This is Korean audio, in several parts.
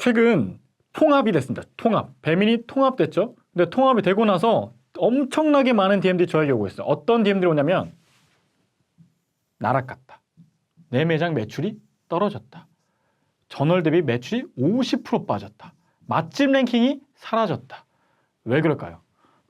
최근 통합이 됐습니다. 통합. 배민이 통합됐죠. 근데 통합이 되고 나서 엄청나게 많은 DM들이 저에게 오고 있어요. 어떤 DM들이 오냐면 나락갔다. 내 매장 매출이 떨어졌다. 전월 대비 매출이 50% 빠졌다. 맛집 랭킹이 사라졌다. 왜 그럴까요?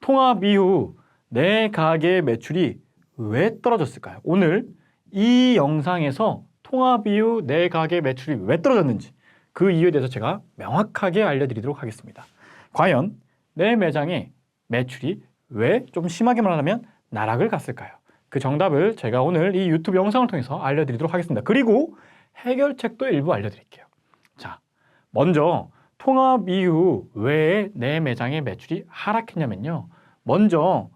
통합 이후 내 가게 매출이 왜 떨어졌을까요? 오늘 이 영상에서 통합 이후 내 가게 매출이 왜 떨어졌는지 그 이유에 대해서 제가 명확하게 알려드리도록 하겠습니다. 과연 내 매장의 매출이 왜 좀 심하게 말하면 나락을 갔을까요? 그 정답을 제가 오늘 이 유튜브 영상을 통해서 알려드리도록 하겠습니다. 그리고 해결책도 일부 알려드릴게요. 자, 먼저 통합 이후 왜 내 매장의 매출이 하락했냐면요. 먼저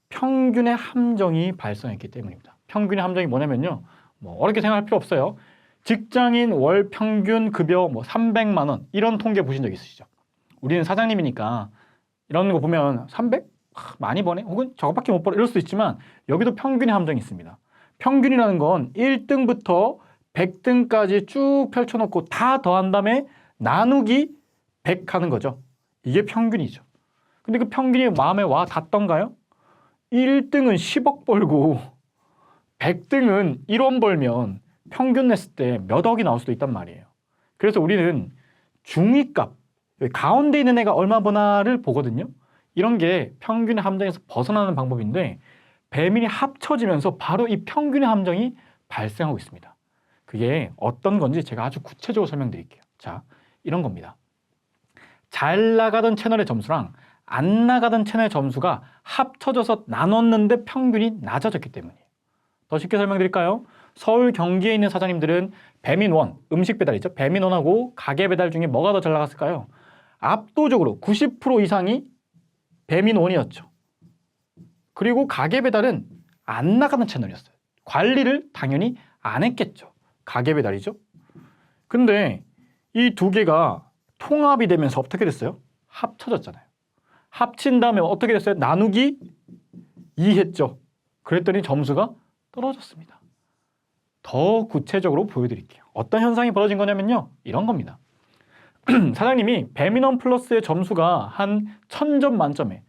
평균의 함정이 발생했기 때문입니다. 평균의 함정이 뭐냐면요. 어렵게 생각할 필요 없어요. 직장인 월 평균 급여 300만 원 이런 통계 보신 적 있으시죠? 우리는 사장님이니까 이런 거 보면 300? 많이 버네? 혹은 저것밖에 못 벌어 이럴 수도 있지만 여기도 평균의 함정이 있습니다. 평균이라는 건 1등부터 100등까지 쭉 펼쳐놓고 다 더한 다음에 나누기 100 하는 거죠. 이게 평균이죠. 근데 그 평균이 마음에 와 닿던가요? 1등은 10억 벌고 100등은 1원 벌면 평균 냈을 때 몇 억이 나올 수도 있단 말이에요. 그래서 우리는 중위값, 가운데 있는 애가 얼마 버나를 보거든요. 이런 게 평균의 함정에서 벗어나는 방법인데 배민이 합쳐지면서 바로 이 평균의 함정이 발생하고 있습니다. 그게 어떤 건지 제가 아주 구체적으로 설명드릴게요. 자, 이런 겁니다. 잘 나가던 채널의 점수랑 안 나가던 채널의 점수가 합쳐져서 나눴는데 평균이 낮아졌기 때문이에요. 더 쉽게 설명드릴까요? 서울 경기에 있는 사장님들은 배민원, 음식 배달이죠. 배민원하고 가게 배달 중에 뭐가 더 잘 나갔을까요? 압도적으로 90% 이상이 배민원이었죠. 그리고 가게 배달은 안 나가는 채널이었어요. 관리를 당연히 안 했겠죠. 가게 배달이죠. 근데 이 두 개가 통합이 되면서 어떻게 됐어요? 합쳐졌잖아요. 합친 다음에 어떻게 됐어요? 나누기 2 했죠. 그랬더니 점수가 떨어졌습니다. 더 구체적으로 보여드릴게요. 어떤 현상이 벌어진 거냐면요. 이런 겁니다. 사장님이 배민원 플러스의 점수가 한 1000점 만점에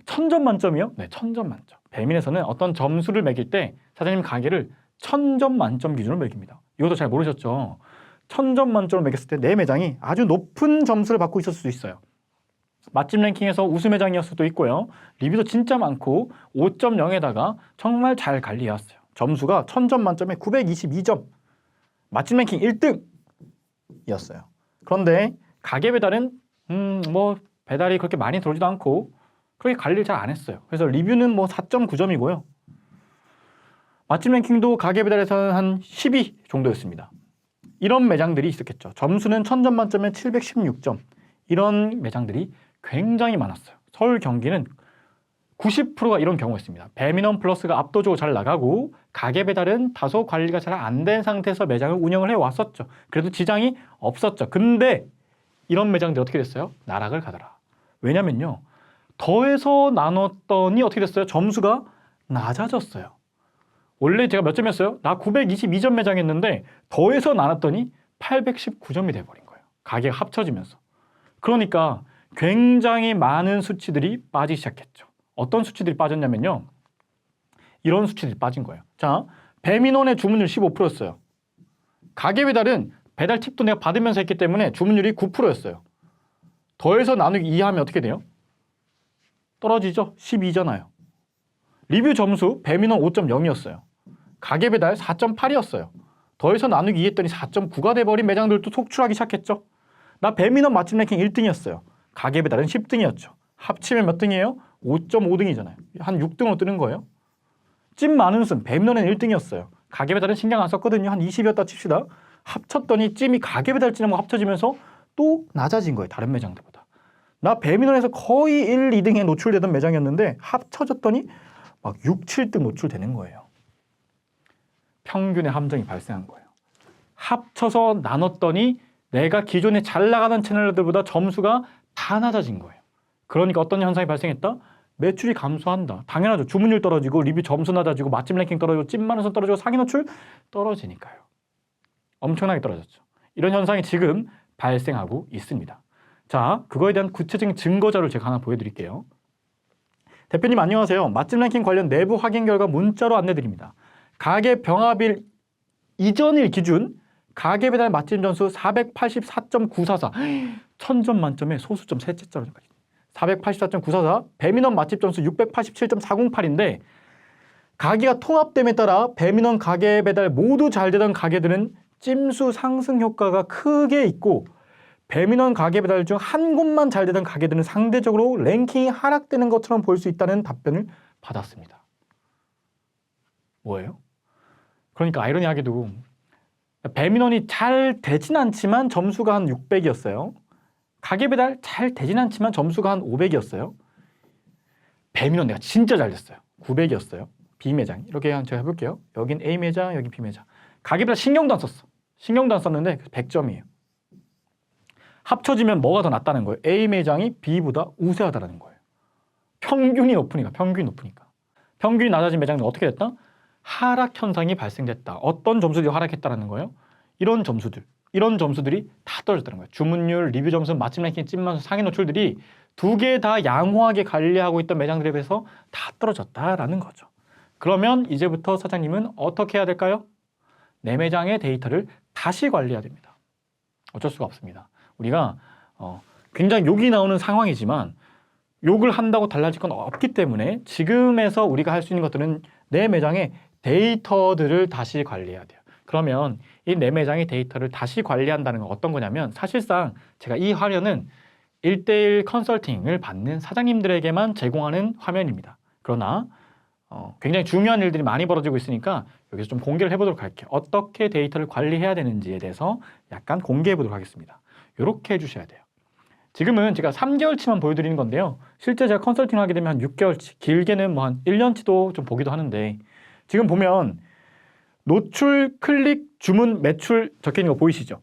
1000점 만점이요? 네, 1000점 만점. 배민에서는 어떤 점수를 매길 때 사장님 가게를 1000점 만점 기준으로 매깁니다. 이것도 잘 모르셨죠? 1000점 만점으로 매겼을 때 내 매장이 아주 높은 점수를 받고 있을 수도 있어요. 맛집 랭킹에서 우수 매장이었을 수도 있고요. 리뷰도 진짜 많고 5.0에다가 정말 잘 관리해왔어요. 점수가 1000점 만점에 922점. 맛집 랭킹 1등이었어요. 그런데 가게 배달은 배달이 그렇게 많이 들어오지도 않고 그렇게 관리를 잘 안 했어요. 그래서 리뷰는 4.9점이고요. 맛집 랭킹도 가게 배달에서는 한 12 정도였습니다. 이런 매장들이 있었겠죠. 점수는 1000점 만점에 716점. 이런 매장들이 굉장히 많았어요. 서울 경기는 90%가 이런 경우가 있습니다. 배민원 플러스가 압도적으로 잘 나가고 가게 배달은 다소 관리가 잘 안 된 상태에서 매장을 운영을 해왔었죠. 그래도 지장이 없었죠. 근데 이런 매장들이 어떻게 됐어요? 나락을 가더라. 왜냐면요. 더해서 나눴더니 어떻게 됐어요? 점수가 낮아졌어요. 원래 제가 몇 점이었어요? 나 922점 매장했는데 더해서 나눴더니 819점이 돼버린 거예요. 가게가 합쳐지면서. 그러니까 굉장히 많은 수치들이 빠지기 시작했죠. 어떤 수치들이 빠졌냐면요. 이런 수치들이 빠진 거예요. 자, 배민원의 주문율 15%였어요. 가게 배달은 배달 팁도 내가 받으면서 했기 때문에 주문율이 9%였어요. 더해서 나누기 2 하면 어떻게 돼요? 떨어지죠? 12잖아요. 리뷰 점수 배민원 5.0이었어요. 가게 배달 4.8이었어요. 더해서 나누기 2 했더니 4.9가 돼버린 매장들도 속출하기 시작했죠. 나 배민원 맛집 랭킹 1등이었어요. 가게 배달은 10등이었죠. 합치면 몇 등이에요? 5.5등이잖아요. 한 6등으로 뜨는 거예요. 찜 많은 순 배민원은 1등이었어요. 가게 배달은 신경 안 썼거든요. 한 20이었다 칩시다. 합쳤더니 찜이 가게 배달찜하고 합쳐지면서 또 낮아진 거예요. 다른 매장들보다. 나 배민원에서 거의 1, 2등에 노출되던 매장이었는데 합쳐졌더니 막 6, 7등 노출되는 거예요. 평균의 함정이 발생한 거예요. 합쳐서 나눴더니 내가 기존에 잘 나가던 채널들보다 점수가 다 낮아진 거예요. 그러니까 어떤 현상이 발생했다? 매출이 감소한다. 당연하죠. 주문율 떨어지고 리뷰 점수 낮아지고 맛집 랭킹 떨어지고 찜 많은 선 떨어지고 상위 노출 떨어지니까요. 엄청나게 떨어졌죠. 이런 현상이 지금 발생하고 있습니다. 자, 그거에 대한 구체적인 증거 자료를 제가 하나 보여드릴게요. 대표님 안녕하세요. 맛집 랭킹 관련 내부 확인 결과 문자로 안내드립니다. 가게 병합일 이전일 기준 가게 배달 맛집 점수 484.944 1000점 만점에 소수점 셋째 점까지 484.944 배민원 맛집 점수 687.408인데 가게가 통합됨에 따라 배민원 가게 배달 모두 잘 되던 가게들은 찜수 상승 효과가 크게 있고 배민원 가게 배달 중 한 곳만 잘 되던 가게들은 상대적으로 랭킹이 하락되는 것처럼 볼 수 있다는 답변을 받았습니다. 뭐예요? 그러니까 아이러니하게도 배민원이 잘 되진 않지만 점수가 한 600이었어요. 가게 배달 잘 되진 않지만 점수가 한 500이었어요. 배민원 내가 진짜 잘 됐어요. 900이었어요. B매장 이렇게 제가 해볼게요. 여긴 A매장, 여긴 B매장. 가게 배달 신경도 안 썼어. 신경도 안 썼는데 100점이에요. 합쳐지면 뭐가 더 낫다는 거예요? A매장이 B보다 우세하다는 거예요. 평균이 높으니까. 평균이 낮아진 매장은 어떻게 됐다? 하락 현상이 발생됐다. 어떤 점수들이 하락했다는 거예요? 이런 점수들이 다 떨어졌다는 거예요. 주문율, 리뷰 점수, 맛집 랭킹, 찜맛, 상위 노출들이 두 개 다 양호하게 관리하고 있던 매장들에 비해서 다 떨어졌다라는 거죠. 그러면 이제부터 사장님은 어떻게 해야 될까요? 내 매장의 데이터를 다시 관리해야 됩니다. 어쩔 수가 없습니다. 우리가 굉장히 욕이 나오는 상황이지만 욕을 한다고 달라질 건 없기 때문에 지금에서 우리가 할 수 있는 것들은 내 매장의 데이터들을 다시 관리해야 돼요. 그러면 이 내 매장의 데이터를 다시 관리한다는 건 어떤 거냐면 사실상 제가 이 화면은 1:1 컨설팅을 받는 사장님들에게만 제공하는 화면입니다. 그러나 굉장히 중요한 일들이 많이 벌어지고 있으니까 여기서 좀 공개를 해보도록 할게요. 어떻게 데이터를 관리해야 되는지에 대해서 약간 공개해 보도록 하겠습니다. 이렇게 해주셔야 돼요. 지금은 제가 3개월치만 보여드리는 건데요. 실제 제가 컨설팅을 하게 되면 한 6개월치, 길게는 뭐 한 1년치도 좀 보기도 하는데 지금 보면 노출, 클릭, 주문, 매출 적혀있는 거 보이시죠?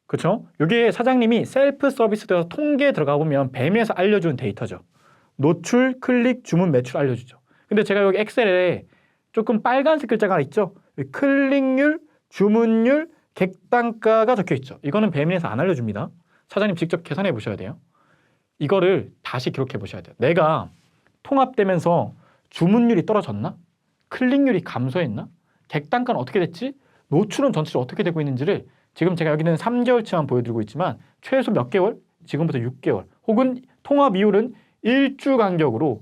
그렇죠? 이게 사장님이 셀프 서비스 되어서 통계에 들어가 보면 뱀에서 알려준 데이터죠. 노출, 클릭, 주문, 매출 알려주죠. 근데 제가 여기 엑셀에 조금 빨간색 글자가 하나 있죠? 클릭률, 주문율, 객단가가 적혀있죠. 이거는 뱀에서 안 알려줍니다. 사장님 직접 계산해 보셔야 돼요. 이거를 다시 기록해 보셔야 돼요. 내가 통합되면서 주문율이 떨어졌나? 클릭률이 감소했나? 객단가는 어떻게 됐지? 노출은 전체적으로 어떻게 되고 있는지를 지금 제가 여기는 3개월치만 보여드리고 있지만 최소 몇 개월? 지금부터 6개월 혹은 통합 이후는 1주 간격으로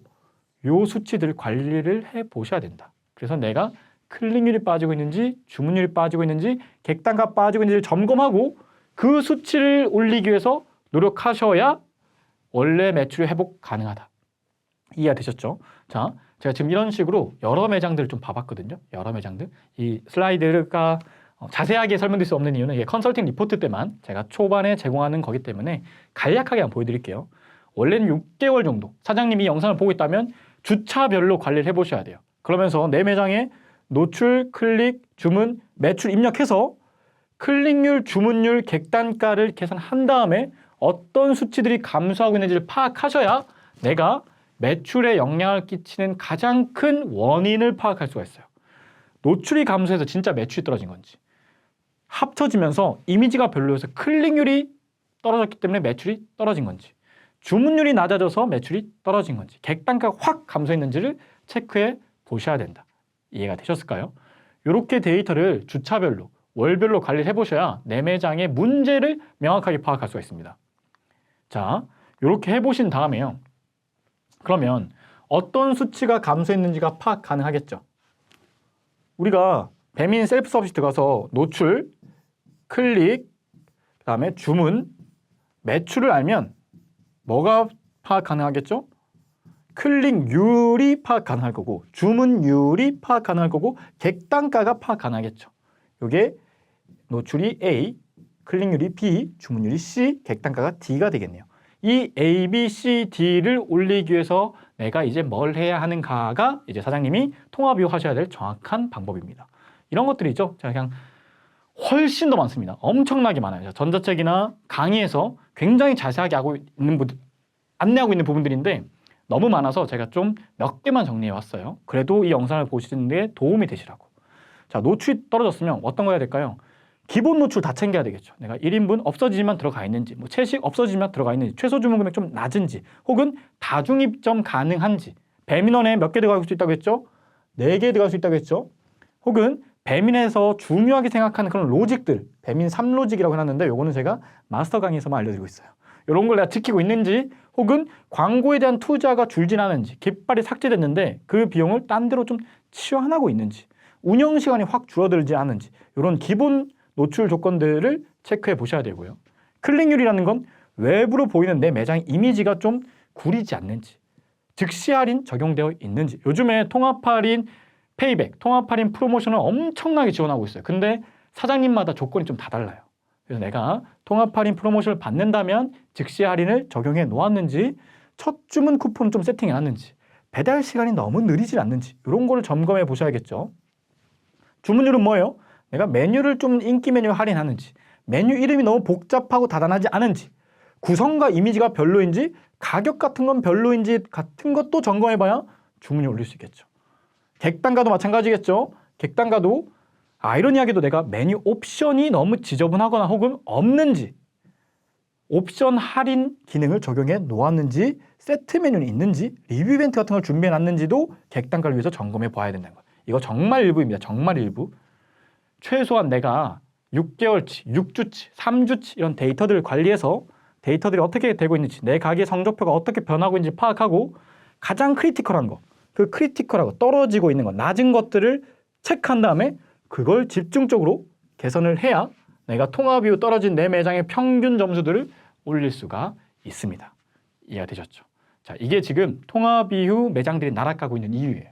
요 수치들 관리를 해 보셔야 된다. 그래서 내가 클릭률이 빠지고 있는지 주문율이 빠지고 있는지 객단가 빠지고 있는지를 점검하고 그 수치를 올리기 위해서 노력하셔야 원래 매출 회복 가능하다. 이해가 되셨죠? 자, 제가 지금 이런 식으로 여러 매장들을 좀 봐봤거든요. 여러 매장들. 이 슬라이드가 자세하게 설명드릴 수 없는 이유는 이게 컨설팅 리포트 때만 제가 초반에 제공하는 거기 때문에 간략하게 한번 보여드릴게요. 원래는 6개월 정도 사장님이 영상을 보고 있다면 주차별로 관리를 해보셔야 돼요. 그러면서 내 매장에 노출, 클릭, 주문, 매출 입력해서 클릭률, 주문율, 객단가를 계산한 다음에 어떤 수치들이 감소하고 있는지를 파악하셔야 내가 매출에 영향을 끼치는 가장 큰 원인을 파악할 수가 있어요. 노출이 감소해서 진짜 매출이 떨어진 건지 합쳐지면서 이미지가 별로여서 클릭률이 떨어졌기 때문에 매출이 떨어진 건지 주문율이 낮아져서 매출이 떨어진 건지 객단가가 확 감소했는지를 체크해 보셔야 된다. 이해가 되셨을까요? 이렇게 데이터를 주차별로 월별로 관리를 해보셔야 내 매장의 문제를 명확하게 파악할 수가 있습니다. 자, 이렇게 해보신 다음에요. 그러면 어떤 수치가 감소했는지가 파악 가능하겠죠. 우리가 배민 셀프 서비스 들어가서 노출, 클릭, 그 다음에 주문, 매출을 알면 뭐가 파악 가능하겠죠? 클릭률이 파악 가능할 거고 주문율이 파악 가능할 거고 객단가가 파악 가능하겠죠. 이게 노출이 A, 클릭률이 B, 주문율이 C, 객단가가 D가 되겠네요. 이 A, B, C, D를 올리기 위해서 내가 이제 뭘 해야 하는가가 이제 사장님이 통합 이용하셔야 될 정확한 방법입니다. 이런 것들이죠. 제가 그냥 훨씬 더 많습니다. 엄청나게 많아요. 전자책이나 강의에서 굉장히 자세하게 안내하고 있는 부분들인데 너무 많아서 제가 좀 몇 개만 정리해 왔어요. 그래도 이 영상을 보시는 데 도움이 되시라고. 자, 노출이 떨어졌으면 어떤 거 해야 될까요? 기본 노출 다 챙겨야 되겠죠. 내가 1인분 없어지지만 들어가 있는지, 뭐 채식 없어지지만 들어가 있는지, 최소 주문 금액 좀 낮은지, 혹은 다중 입점 가능한지. 배민원에 몇 개 들어갈 수 있다고 했죠? 4개 들어갈 수 있다고 했죠? 혹은 배민에서 중요하게 생각하는 그런 로직들, 배민 3로직이라고 해놨는데 요거는 제가 마스터 강의에서만 알려드리고 있어요. 이런 걸 내가 지키고 있는지, 혹은 광고에 대한 투자가 줄진 않은지, 깃발이 삭제됐는데 그 비용을 딴 데로 좀 치환하고 있는지, 운영 시간이 확 줄어들지 않은지, 이런 기본 노출 조건들을 체크해 보셔야 되고요. 클릭률이라는 건 외부로 보이는 내 매장 이미지가 좀 구리지 않는지, 즉시 할인 적용되어 있는지. 요즘에 통합 할인 페이백, 통합 할인 프로모션을 엄청나게 지원하고 있어요. 근데 사장님마다 조건이 좀 다 달라요. 그래서 내가 통합 할인 프로모션을 받는다면 즉시 할인을 적용해 놓았는지, 첫 주문 쿠폰 좀 세팅해 놨는지, 배달 시간이 너무 느리지 않는지, 이런 거를 점검해 보셔야겠죠. 주문율은 뭐예요? 내가 메뉴를 좀 인기 메뉴 할인하는지, 메뉴 이름이 너무 복잡하고 다단하지 않은지, 구성과 이미지가 별로인지, 가격 같은 건 별로인지 같은 것도 점검해봐야 주문이 올릴 수 있겠죠. 객단가도 마찬가지겠죠. 객단가도 아이러니하게도 내가 메뉴 옵션이 너무 지저분하거나 혹은 없는지, 옵션 할인 기능을 적용해 놓았는지, 세트 메뉴는 있는지, 리뷰 이벤트 같은 걸 준비해 놨는지도 객단가를 위해서 점검해 봐야 된다는 거예요. 이거 정말 일부입니다. 정말 일부. 최소한 내가 6개월치, 6주치, 3주치 이런 데이터들을 관리해서 데이터들이 어떻게 되고 있는지, 내 가게 성적표가 어떻게 변하고 있는지 파악하고, 가장 크리티컬한 거, 그 크리티컬하고 떨어지고 있는 거, 낮은 것들을 체크한 다음에 그걸 집중적으로 개선을 해야 내가 통합 이후 떨어진 내 매장의 평균 점수들을 올릴 수가 있습니다. 이해가 되셨죠? 자, 이게 지금 통합 이후 매장들이 나락가고 있는 이유예요.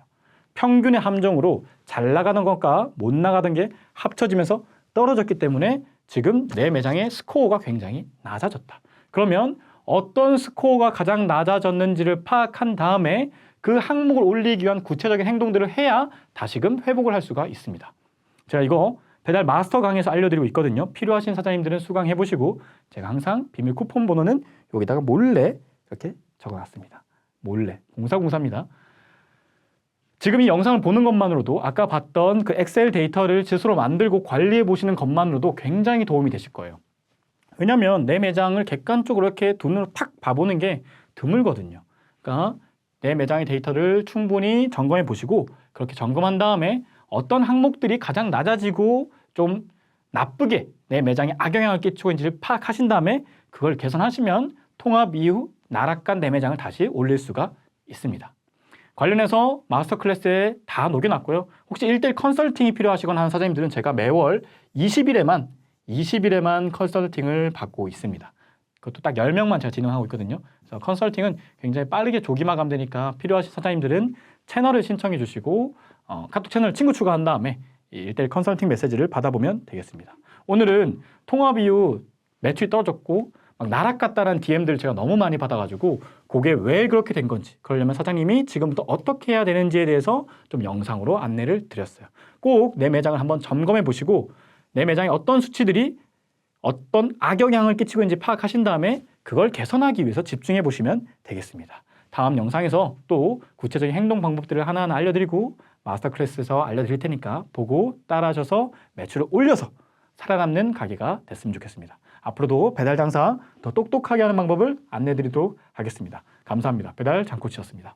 평균의 함정으로 잘 나가는 것과 못 나가던 게 합쳐지면서 떨어졌기 때문에 지금 내 매장의 스코어가 굉장히 낮아졌다. 그러면 어떤 스코어가 가장 낮아졌는지를 파악한 다음에 그 항목을 올리기 위한 구체적인 행동들을 해야 다시금 회복을 할 수가 있습니다. 제가 이거 배달 마스터 강의에서 알려드리고 있거든요. 필요하신 사장님들은 수강해 보시고, 제가 항상 비밀 쿠폰 번호는 여기다가 몰래 이렇게 적어놨습니다. 몰래 0404입니다. 지금 이 영상을 보는 것만으로도 아까 봤던 그 엑셀 데이터를 스스로 만들고 관리해 보시는 것만으로도 굉장히 도움이 되실 거예요. 왜냐하면 내 매장을 객관적으로 이렇게 눈으로 탁 봐보는 게 드물거든요. 그러니까 내 매장의 데이터를 충분히 점검해 보시고, 그렇게 점검한 다음에 어떤 항목들이 가장 낮아지고 좀 나쁘게 내 매장에 악영향을 끼치고 있는지를 파악하신 다음에 그걸 개선하시면 통합 이후 나락간 내 매장을 다시 올릴 수가 있습니다. 관련해서 마스터 클래스에 다 녹여놨고요. 혹시 1대1 컨설팅이 필요하시거나 하는 사장님들은 제가 매월 20일에만 컨설팅을 받고 있습니다. 그것도 딱 10명만 제가 진행하고 있거든요. 그래서 컨설팅은 굉장히 빠르게 조기 마감되니까 필요하신 사장님들은 채널을 신청해 주시고 카톡 채널 친구 추가한 다음에 1대1 컨설팅 메시지를 받아보면 되겠습니다. 오늘은 통합 이후 매출이 떨어졌고 막 나락갔다는 DM들을 제가 너무 많이 받아가지고 그게 왜 그렇게 된 건지, 그러려면 사장님이 지금부터 어떻게 해야 되는지에 대해서 좀 영상으로 안내를 드렸어요. 꼭 내 매장을 한번 점검해 보시고 내 매장에 어떤 수치들이 어떤 악영향을 끼치고 있는지 파악하신 다음에 그걸 개선하기 위해서 집중해 보시면 되겠습니다. 다음 영상에서 또 구체적인 행동 방법들을 하나하나 알려드리고 마스터 클래스에서 알려드릴 테니까 보고 따라하셔서 매출을 올려서 살아남는 가게가 됐으면 좋겠습니다. 앞으로도 배달 장사 더 똑똑하게 하는 방법을 안내드리도록 하겠습니다. 감사합니다. 배달 장코치였습니다.